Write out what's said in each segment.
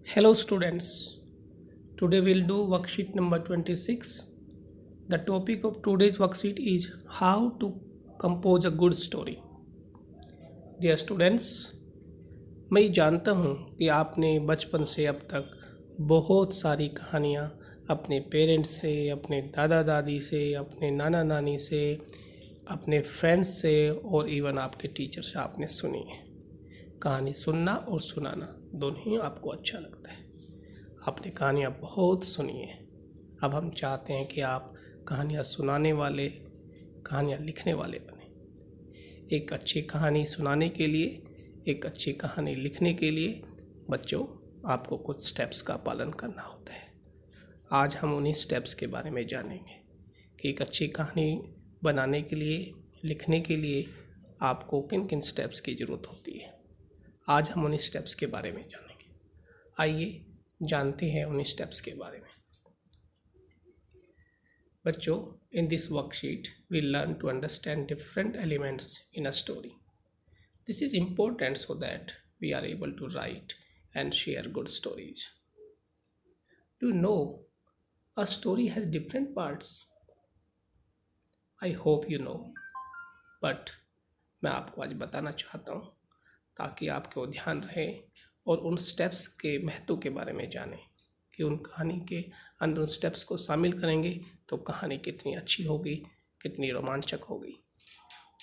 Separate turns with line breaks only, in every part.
Hello students, today we'll do worksheet number 26. The topic of today's worksheet is how to compose a good story. Dear students, मैं जानता हूँ कि आपने बचपन से अब तक बहुत सारी कहानियाँ अपने पेरेंट्स से, अपने दादा दादी से, अपने नाना नानी से, अपने फ्रेंड्स से और इवन आपके टीचर से आपने सुनी है। कहानी सुनना और सुनाना दोनों ही आपको अच्छा लगता है। आपने कहानियाँ बहुत सुनी है। अब हम चाहते हैं कि आप कहानियाँ सुनाने वाले, कहानियाँ लिखने वाले बने। एक अच्छी कहानी सुनाने के लिए, एक अच्छी कहानी लिखने के लिए बच्चों आपको कुछ स्टेप्स का पालन करना होता है। आज हम उन्हीं स्टेप्स के बारे में जानेंगे कि एक अच्छी कहानी बनाने के लिए, लिखने के लिए आपको किन किन स्टेप्स की ज़रूरत होती है। आज हम उन्हीं स्टेप्स के बारे में जानेंगे। आइए जानते हैं उन्हीं स्टेप्स के बारे में। बच्चों, in this worksheet we learn to understand different elements in a story. This is important so that we are able to write and share good stories. Do you know a story has different parts? I hope you know, but मैं आपको आज बताना चाहता हूँ ताकि आपको ध्यान रहे और उन स्टेप्स के महत्व के बारे में जानें कि उन कहानी के अंदर उन स्टेप्स को शामिल करेंगे तो कहानी कितनी अच्छी होगी, कितनी रोमांचक होगी।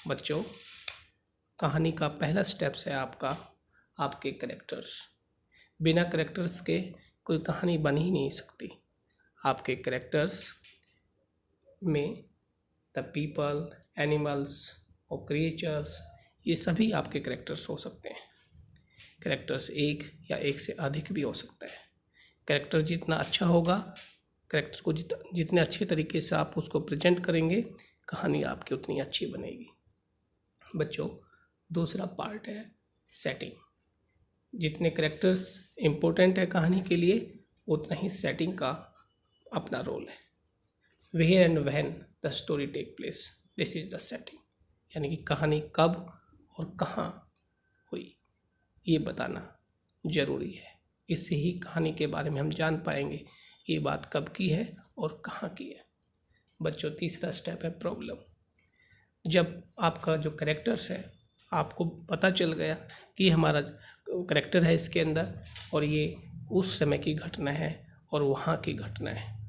बच्चों, कहानी का पहला स्टेप्स है आपके कैरेक्टर्स। बिना कैरेक्टर्स के कोई कहानी बन ही नहीं सकती। आपके कैरेक्टर्स में द पीपल, एनिमल्स और क्रिएचर्स, ये सभी आपके कैरेक्टर्स हो सकते हैं। कैरेक्टर्स एक या एक से अधिक भी हो सकता है। कैरेक्टर जितना अच्छा होगा, कैरेक्टर को जितने अच्छे तरीके से आप उसको प्रेजेंट करेंगे, कहानी आपकी उतनी अच्छी बनेगी। बच्चों, दूसरा पार्ट है सेटिंग। जितने कैरेक्टर्स इम्पोर्टेंट है कहानी के लिए, उतना ही सेटिंग का अपना रोल है। Where and when the story take place, this is the setting. यानी कि कहानी कब और कहाँ हुई, ये बताना ज़रूरी है। इससे ही कहानी के बारे में हम जान पाएंगे कि ये बात कब की है और कहाँ की है। बच्चों, तीसरा स्टेप है प्रॉब्लम। जब आपका जो कैरेक्टर्स है, आपको पता चल गया कि हमारा कैरेक्टर है इसके अंदर और ये उस समय की घटना है और वहाँ की घटना है।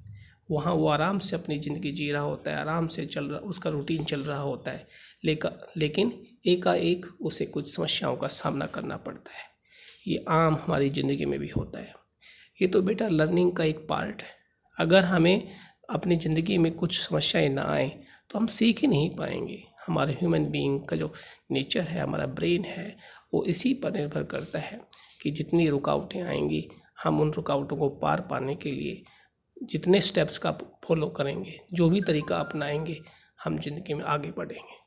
वहाँ वो आराम से अपनी ज़िंदगी जी रहा होता है, आराम से चल रहा, उसका रूटीन चल रहा होता है, लेकिन एकाएक उसे कुछ समस्याओं का सामना करना पड़ता है। ये आम हमारी ज़िंदगी में भी होता है। ये तो बेटा लर्निंग का एक पार्ट है। अगर हमें अपनी ज़िंदगी में कुछ समस्याएं ना आए तो हम सीख ही नहीं पाएंगे। हमारे ह्यूमन बीइंग का जो नेचर है, हमारा ब्रेन है, वो इसी पर निर्भर करता है कि जितनी रुकावटें आएंगी, हम उन रुकावटों को पार पाने के लिए जितने स्टेप्स का फॉलो करेंगे, जो भी तरीका अपनाएंगे, हम ज़िंदगी में आगे बढ़ेंगे।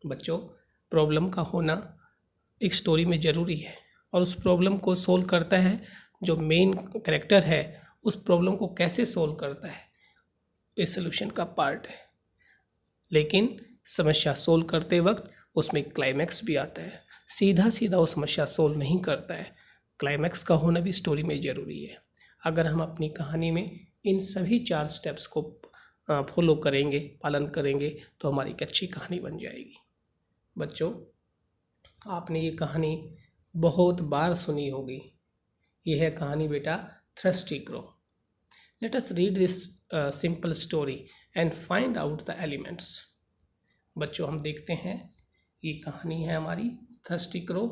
बच्चों, प्रॉब्लम का होना एक स्टोरी में ज़रूरी है और उस प्रॉब्लम को सोल्व करता है जो मेन कैरेक्टर है। उस प्रॉब्लम को कैसे सोल्व करता है, ये सॉल्यूशन का पार्ट है। लेकिन समस्या सोल्व करते वक्त उसमें क्लाइमैक्स भी आता है। सीधा सीधा वो समस्या सोल्व नहीं करता है। क्लाइमैक्स का होना भी स्टोरी में ज़रूरी है। अगर हम अपनी कहानी में इन सभी 4 स्टेप्स को फॉलो करेंगे, पालन करेंगे, तो हमारी एक अच्छी कहानी बन जाएगी। बच्चों, आपने ये कहानी बहुत बार सुनी होगी। यह है कहानी बेटा thirsty crow. Let us read this simple story and find out the elements. बच्चों, हम देखते हैं, ये कहानी है हमारी थ्रस्टी क्रो।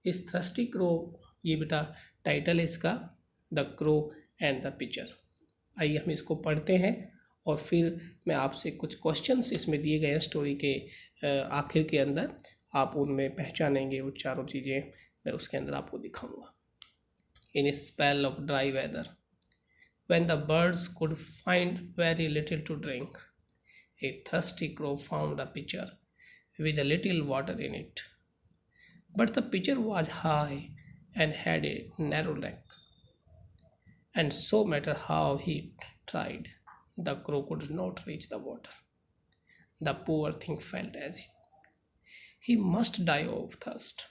इस थ्रस्टी क्रो, ये बेटा टाइटल है इसका, the crow and the pitcher. आइए हम इसको पढ़ते हैं और फिर मैं आपसे कुछ क्वेश्चंस इसमें दिए गए हैं स्टोरी के आखिर के अंदर, आप उनमें पहचानेंगे वो चारों चीज़ें, मैं उसके अंदर आपको दिखाऊंगा। In a spell of dry weather, when the birds could find very little to drink, a thirsty crow found a pitcher with a little water in it. But the pitcher was high and had a narrow neck, and so matter how he tried, the crow could not reach the water. The poor thing felt as he must die of thirst.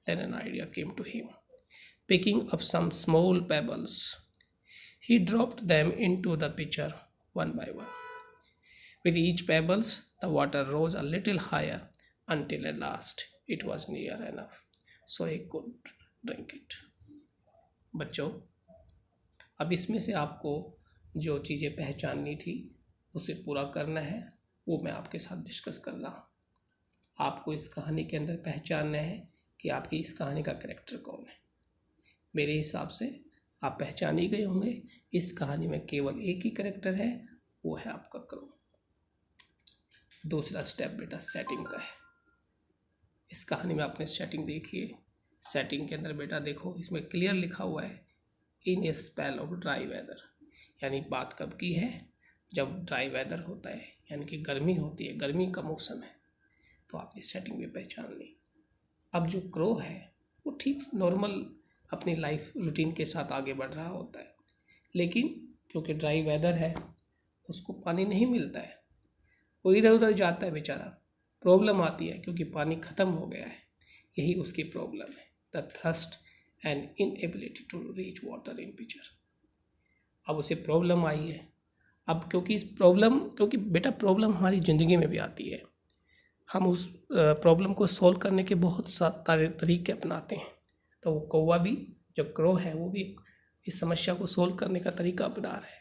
Then an idea came to him. Picking up some small pebbles, he dropped them into the pitcher one by one. With each pebbles, the water rose a little higher until at last it was near enough so he could drink it. बच्चों, अब इसमें से आपको जो चीज़ें पहचाननी थी उसे पूरा करना है, वो मैं आपके साथ डिस्कस कर रहा हूँ। आपको इस कहानी के अंदर पहचानना है कि आपकी इस कहानी का कैरेक्टर कौन है। मेरे हिसाब से आप पहचान ही गए होंगे, इस कहानी में केवल एक ही कैरेक्टर है, वो है आपका क्रो। दूसरा स्टेप बेटा सेटिंग का है। इस कहानी में आपने सेटिंग देखिए। सेटिंग के अंदर बेटा देखो, इसमें क्लियर लिखा हुआ है इन a spell of dry weather, यानी बात कब की है, जब ड्राई वेदर होता है, यानी कि गर्मी होती है, गर्मी का मौसम है, तो आपने सेटिंग भी पहचान ली। अब जो क्रो है वो ठीक नॉर्मल अपनी लाइफ रूटीन के साथ आगे बढ़ रहा होता है, लेकिन क्योंकि ड्राई वेदर है उसको पानी नहीं मिलता है, वो इधर उधर जाता है बेचारा। प्रॉब्लम आती है क्योंकि पानी ख़त्म हो गया है, यही उसकी प्रॉब्लम है, the thirst and inability to reach water in picture. अब उसे प्रॉब्लम आई है। अब क्योंकि बेटा प्रॉब्लम हमारी ज़िंदगी में भी आती है, हम उस प्रॉब्लम को सॉल्व करने के बहुत सारे तरीके अपनाते हैं। तो वो कौवा भी, जो क्रो है, वो भी इस समस्या को सॉल्व करने का तरीका अपना रहा है।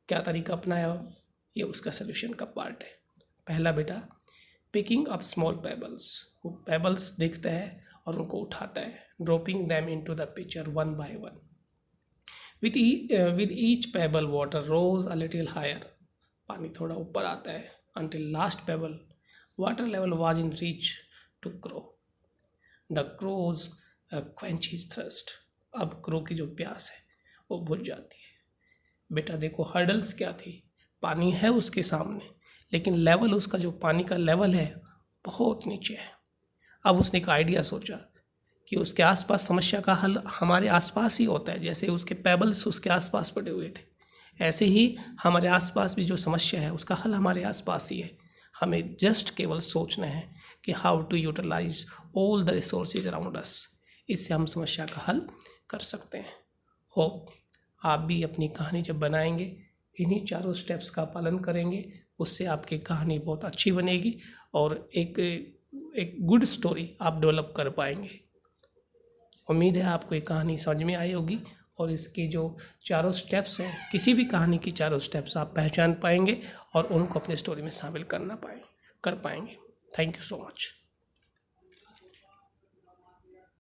क्या तरीका अपनाया, ये उसका सोल्यूशन का पार्ट है। पहला बेटा पिकिंग अप स्मॉल पेबल्स, वो पेबल्स देखता है और उनको उठाता है, dropping them into the picture one by one. With each pebble water rose a little higher, पानी थोड़ा ऊपर आता है, until last pebble water level was in reach to crow. The crows quench his thirst. अब crow की जो प्यास है वो बुझ जाती है। बेटा देखो हर्डल्स क्या थी, पानी है उसके सामने, लेकिन लेवल उसका जो पानी का लेवल है बहुत नीचे है। अब उसने एक आइडिया सोचा कि उसके आसपास समस्या का हल हमारे आसपास ही होता है, जैसे उसके पेबल्स उसके आसपास पड़े हुए थे, ऐसे ही हमारे आसपास भी जो समस्या है उसका हल हमारे आसपास ही है। हमें जस्ट केवल सोचना है कि how to utilize all the resources around us, इससे हम समस्या का हल कर सकते हैं। होप आप भी अपनी कहानी जब बनाएंगे इन्हीं चारों स्टेप्स का पालन करेंगे, उससे आपकी कहानी बहुत अच्छी बनेगी और एक गुड स्टोरी आप डेवलप कर पाएंगे। उम्मीद है आपको ये कहानी समझ में आई होगी और इसके जो चारों स्टेप्स हैं, किसी भी कहानी की चारों स्टेप्स आप पहचान पाएंगे और उनको अपनी स्टोरी में शामिल कर पाएंगे। Thank you so much.